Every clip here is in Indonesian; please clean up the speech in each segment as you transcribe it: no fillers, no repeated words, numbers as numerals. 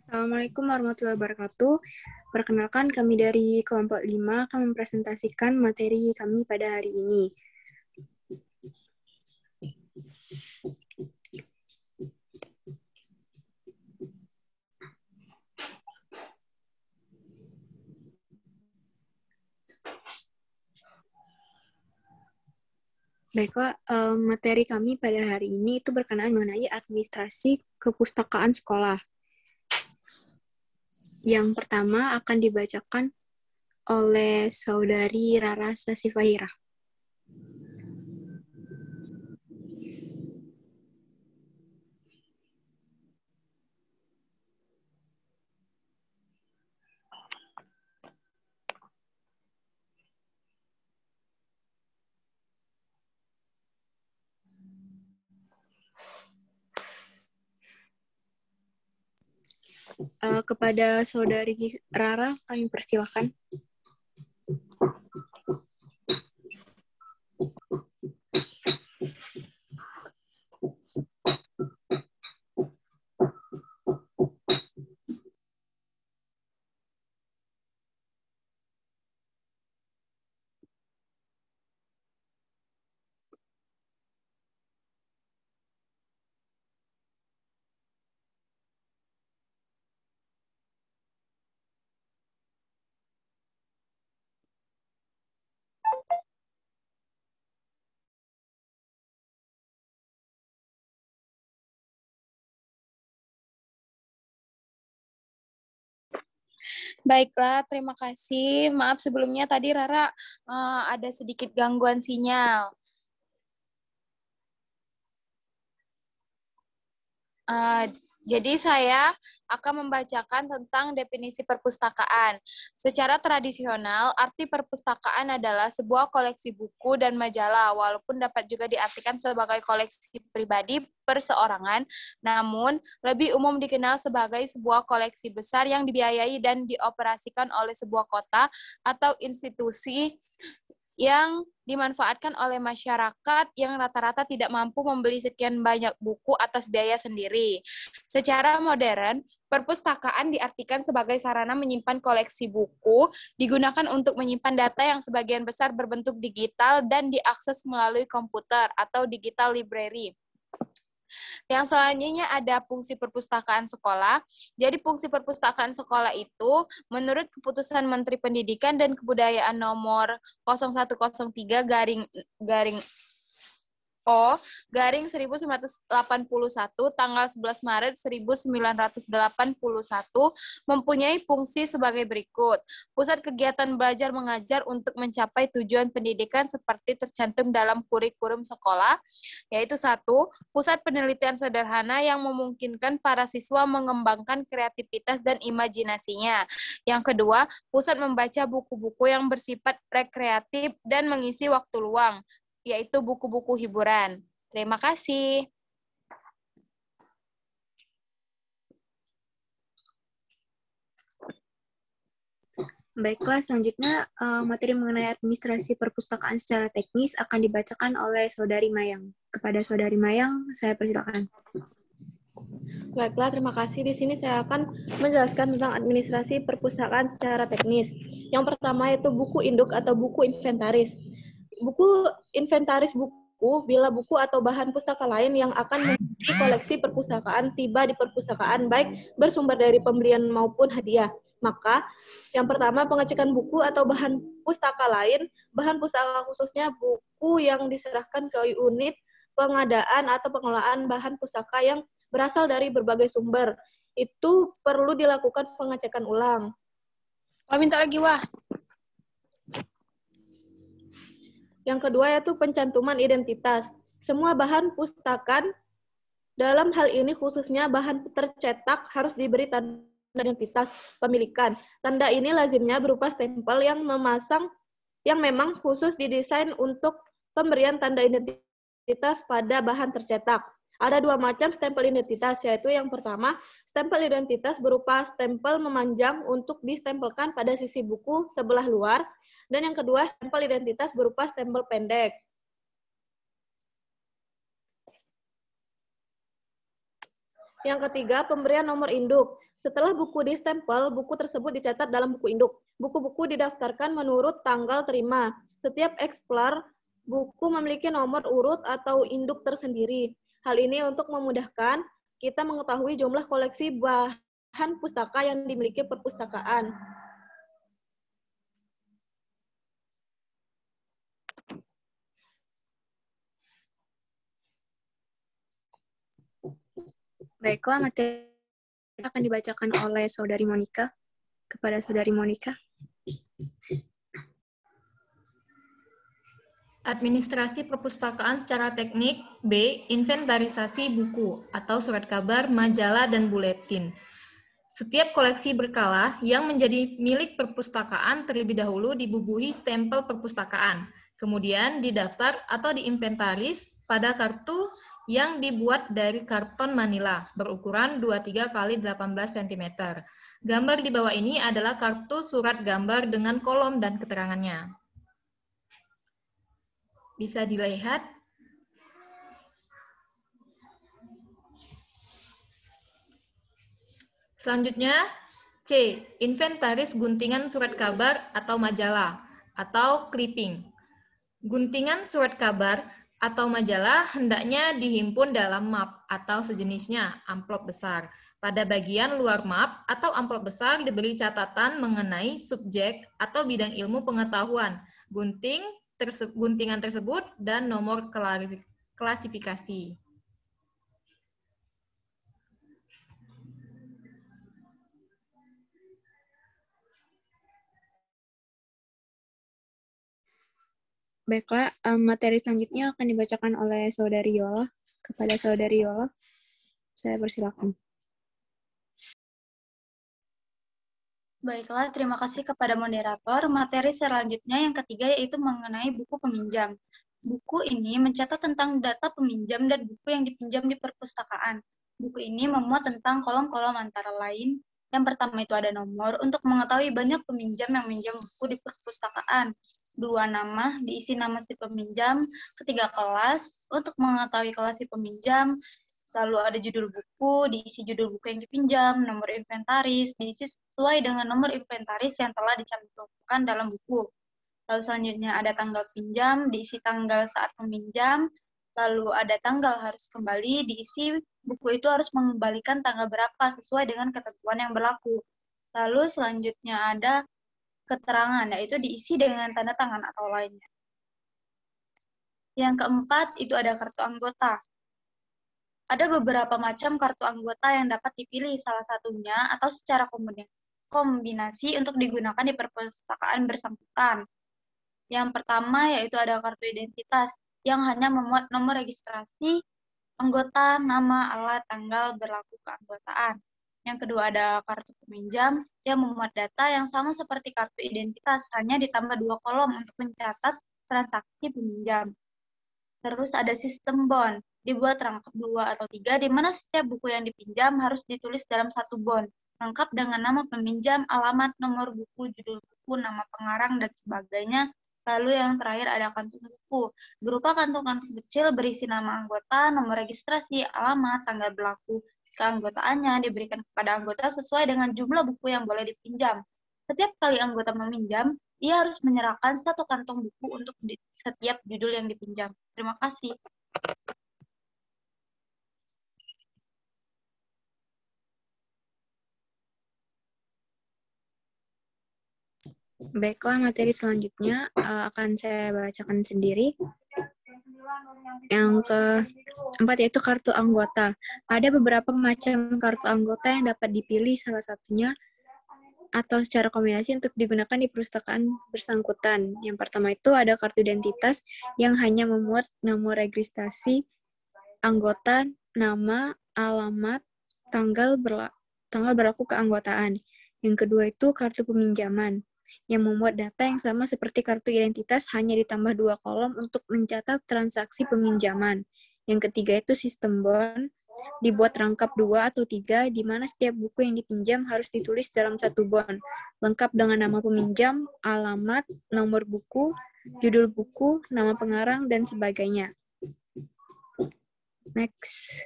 Assalamualaikum warahmatullahi wabarakatuh. Perkenalkan, kami dari kelompok 5 akan mempresentasikan materi kami pada hari ini. Baiklah, materi kami pada hari ini itu berkenaan mengenai administrasi kepustakaan sekolah. Yang pertama akan dibacakan oleh Saudari Rara Sasifahira. Kepada Saudari Rara, kami persilakan. Baiklah, terima kasih. Maaf sebelumnya tadi Rara ada sedikit gangguan sinyal. Jadi saya akan membacakan tentang definisi perpustakaan. Secara tradisional, arti perpustakaan adalah sebuah koleksi buku dan majalah, walaupun dapat juga diartikan sebagai koleksi pribadi perseorangan, namun lebih umum dikenal sebagai sebuah koleksi besar yang dibiayai dan dioperasikan oleh sebuah kota atau institusi yang dimanfaatkan oleh masyarakat yang rata-rata tidak mampu membeli sekian banyak buku atas biaya sendiri. Secara modern, perpustakaan diartikan sebagai sarana menyimpan koleksi buku, digunakan untuk menyimpan data yang sebagian besar berbentuk digital dan diakses melalui komputer atau digital library. Yang selanjutnya ada fungsi perpustakaan sekolah. Jadi fungsi perpustakaan sekolah itu menurut keputusan Menteri Pendidikan dan Kebudayaan nomor 0103 garing O garing 1981 tanggal 11 Maret 1981 mempunyai fungsi sebagai berikut. Pusat kegiatan belajar mengajar untuk mencapai tujuan pendidikan seperti tercantum dalam kurikulum sekolah, yaitu 1. Pusat penelitian sederhana yang memungkinkan para siswa mengembangkan kreativitas dan imajinasinya. Yang kedua, pusat membaca buku-buku yang bersifat rekreatif dan mengisi waktu luang, yaitu buku-buku hiburan. Terima kasih. Baiklah, selanjutnya materi mengenai administrasi perpustakaan secara teknis akan dibacakan oleh Saudari Mayang. Kepada Saudari Mayang, saya persilakan. Baiklah, terima kasih. Di sini saya akan menjelaskan tentang administrasi perpustakaan secara teknis. Yang pertama yaitu buku induk atau buku inventaris. Buku inventaris buku bila buku atau bahan pustaka lain yang akan mengisi koleksi perpustakaan tiba di perpustakaan baik bersumber dari pembelian maupun hadiah. Maka yang pertama pengecekan buku atau bahan pustaka lain, bahan pustaka khususnya buku yang diserahkan ke unit pengadaan atau pengelolaan bahan pustaka yang berasal dari berbagai sumber. Itu perlu dilakukan pengecekan ulang. Wah, minta lagi, wah. Yang kedua yaitu pencantuman identitas. Semua bahan pustakaan, dalam hal ini khususnya bahan tercetak, harus diberi tanda identitas pemilikan. Tanda ini lazimnya berupa stempel yang memang khusus didesain untuk pemberian tanda identitas pada bahan tercetak. Ada dua macam stempel identitas, yaitu yang pertama, stempel identitas berupa stempel memanjang untuk distempelkan pada sisi buku sebelah luar, dan yang kedua, stempel identitas berupa stempel pendek. Yang ketiga, pemberian nomor induk. Setelah buku distempel, buku tersebut dicatat dalam buku induk. Buku-buku didaftarkan menurut tanggal terima. Setiap eksemplar buku memiliki nomor urut atau induk tersendiri. Hal ini untuk memudahkan kita mengetahui jumlah koleksi bahan pustaka yang dimiliki perpustakaan. Baiklah, materi akan dibacakan oleh Saudari Monica. Kepada Saudari Monica. Administrasi perpustakaan secara teknik. B. Inventarisasi buku atau surat kabar, majalah, dan buletin. Setiap koleksi berkala yang menjadi milik perpustakaan terlebih dahulu dibubuhi stempel perpustakaan, kemudian didaftar atau diinventaris pada kartu yang dibuat dari karton manila berukuran 23 x 18 cm. Gambar di bawah ini adalah kartu surat gambar dengan kolom dan keterangannya. Bisa dilihat. Selanjutnya, C. Inventaris guntingan surat kabar atau majalah atau clipping. Guntingan surat kabar atau majalah hendaknya dihimpun dalam map atau sejenisnya, amplop besar. Pada bagian luar map atau amplop besar diberi catatan mengenai subjek atau bidang ilmu pengetahuan, guntingan tersebut, dan nomor klasifikasi. Baiklah, materi selanjutnya akan dibacakan oleh Saudari Yola. Kepada Saudari Yola, saya persilakan. Baiklah, terima kasih kepada moderator. Materi selanjutnya yang ketiga yaitu mengenai buku peminjam. Buku ini mencatat tentang data peminjam dan buku yang dipinjam di perpustakaan. Buku ini memuat tentang kolom-kolom antara lain. Yang pertama itu ada nomor untuk mengetahui banyak peminjam yang minjam buku di perpustakaan. 2 nama, diisi nama si peminjam. 3 kelas, untuk mengetahui kelas si peminjam. Lalu ada judul buku, diisi judul buku yang dipinjam. Nomor inventaris, diisi sesuai dengan nomor inventaris yang telah dicantumkan dalam buku. Lalu selanjutnya ada tanggal pinjam, diisi tanggal saat peminjam. Lalu ada tanggal harus kembali, diisi buku itu harus mengembalikan tanggal berapa sesuai dengan ketentuan yang berlaku. Lalu selanjutnya ada keterangan, yaitu diisi dengan tanda tangan atau lainnya. Yang keempat, itu ada kartu anggota. Ada beberapa macam kartu anggota yang dapat dipilih, salah satunya atau secara kombinasi untuk digunakan di perpustakaan bersangkutan. Yang pertama, yaitu ada kartu identitas, yang hanya memuat nomor registrasi anggota, nama, alat, tanggal berlaku keanggotaan. Yang kedua ada kartu peminjam yang memuat data yang sama seperti kartu identitas, hanya ditambah 2 kolom untuk mencatat transaksi peminjam. Terus ada sistem bond, dibuat rangkap 2 atau 3, di mana setiap buku yang dipinjam harus ditulis dalam 1 bond, lengkap dengan nama peminjam, alamat, nomor buku, judul buku, nama pengarang, dan sebagainya. Lalu yang terakhir ada kantung buku, berupa kantung-kantung kecil berisi nama anggota, nomor registrasi, alamat, tanggal berlaku keanggotaannya diberikan kepada anggota sesuai dengan jumlah buku yang boleh dipinjam. Setiap kali anggota meminjam, ia harus menyerahkan 1 kantong buku untuk setiap judul yang dipinjam. Terima kasih. Baiklah, materi selanjutnya akan saya bacakan sendiri. Yang keempat yaitu kartu anggota. Ada beberapa macam kartu anggota yang dapat dipilih salah satunya atau secara kombinasi untuk digunakan di perpustakaan bersangkutan. Yang pertama itu ada kartu identitas yang hanya memuat nomor registrasi anggota, nama, alamat, tanggal berlaku keanggotaan. Yang kedua itu kartu peminjaman yang memuat data yang sama seperti kartu identitas, hanya ditambah 2 kolom untuk mencatat transaksi peminjaman. Yang ketiga itu sistem bond, dibuat rangkap 2 atau 3, di mana setiap buku yang dipinjam harus ditulis dalam 1 bond, lengkap dengan nama peminjam, alamat, nomor buku, judul buku, nama pengarang, dan sebagainya. Next.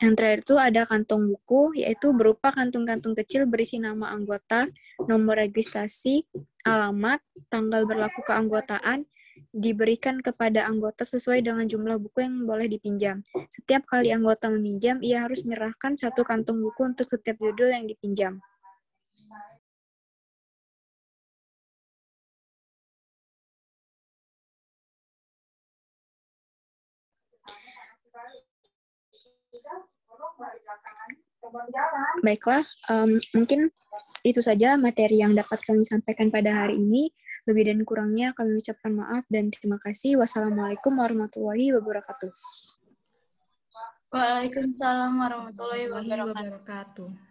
Yang terakhir itu ada kantong buku, yaitu berupa kantung-kantung kecil berisi nama anggota, nomor registrasi, alamat, tanggal berlaku keanggotaan, diberikan kepada anggota sesuai dengan jumlah buku yang boleh dipinjam. Setiap kali anggota meminjam, ia harus menyerahkan satu kantung buku untuk setiap judul yang dipinjam. Baiklah, mungkin itu saja materi yang dapat kami sampaikan pada hari ini. Lebih dan kurangnya kami ucapkan maaf dan terima kasih. Wassalamualaikum warahmatullahi wabarakatuh. Waalaikumsalam warahmatullahi warahmatullahi wabarakatuh. wabarakatuh.